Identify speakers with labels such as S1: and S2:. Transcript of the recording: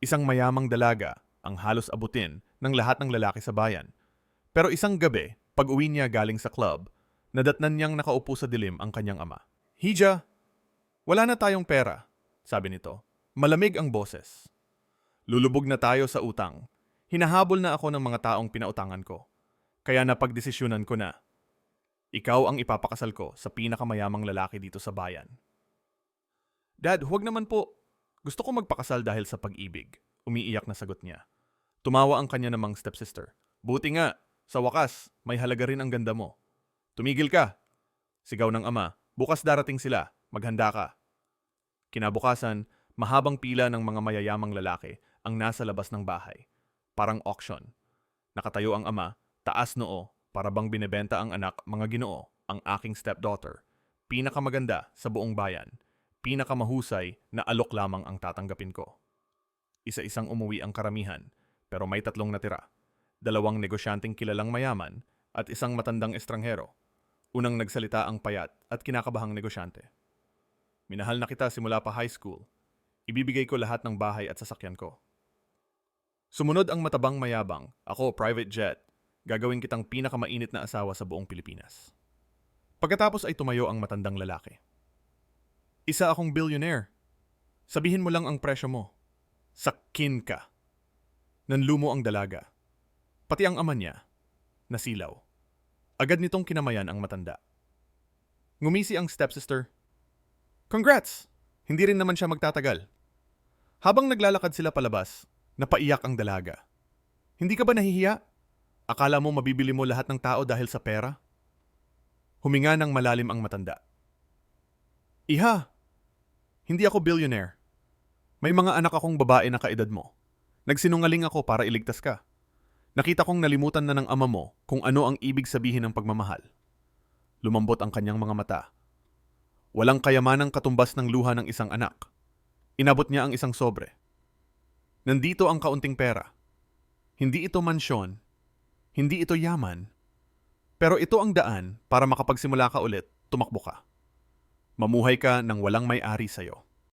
S1: Isang mayamang dalaga ang halos abutin ng lahat ng lalaki sa bayan. Pero isang gabi, pag-uwi niya galing sa club, nadatnan niyang nakaupo sa dilim ang kanyang ama. Hija, wala na tayong pera, sabi nito. Malamig ang boses. Lulubog na tayo sa utang. Hinahabol na ako ng mga taong pinautangan ko. Kaya napagdesisyunan ko na. Ikaw ang ipapakasal ko sa pinakamayamang lalaki dito sa bayan. Dad, huwag naman po. Gusto ko magpakasal dahil sa pag-ibig. Umiiyak na sagot niya. Tumawa ang kanya namang stepsister. Buti nga, sa wakas, may halaga rin ang ganda mo. Tumigil ka. Sigaw ng ama, bukas darating sila, maghanda ka. Kinabukasan, mahabang pila ng mga mayayamang lalaki ang nasa labas ng bahay. Parang auction. Nakatayo ang ama, taas noo, para bang binebenta ang anak, mga ginoo, ang aking stepdaughter. Pinakamaganda sa buong bayan. Pinakamahusay na alok lamang ang tatanggapin ko. Isa-isang umuwi ang karamihan, pero may 3 natira. 2 negosyanteng kilalang mayaman at isang matandang estranghero. Unang nagsalita ang payat at kinakabahang negosyante. Minahal na kita simula pa high school. Ibibigay ko lahat ng bahay at sasakyan ko. Sumunod ang matabang mayabang, ako private jet. Gagawin kitang pinakamainit na asawa sa buong Pilipinas. Pagkatapos ay tumayo ang matandang lalaki. Isa akong billionaire. Sabihin mo lang ang presyo mo. Sakin ka. Nanlumo ang dalaga. Pati ang ama niya, nasilaw. Agad nitong kinamayan ang matanda. Ngumisi ang stepsister. Congrats! Hindi rin naman siya magtatagal. Habang naglalakad sila palabas, napaiyak ang dalaga. Hindi ka ba nahihiya? Akala mo mabibili mo lahat ng tao dahil sa pera? Huminga ng malalim ang matanda. Iha, hindi ako billionaire. May mga anak akong babae na kaedad mo. Nagsinungaling ako para iligtas ka. Nakita kong nalimutan na ng ama mo kung ano ang ibig sabihin ng pagmamahal. Lumambot ang kanyang mga mata. Walang kayamanang katumbas ng luha ng isang anak. Inabot niya ang isang sobre. Nandito ang kaunting pera. Hindi ito mansyon. Hindi ito yaman. Pero ito ang daan para makapagsimula ka ulit, tumakbo ka. Mamuhay ka ng walang may-ari sa'yo.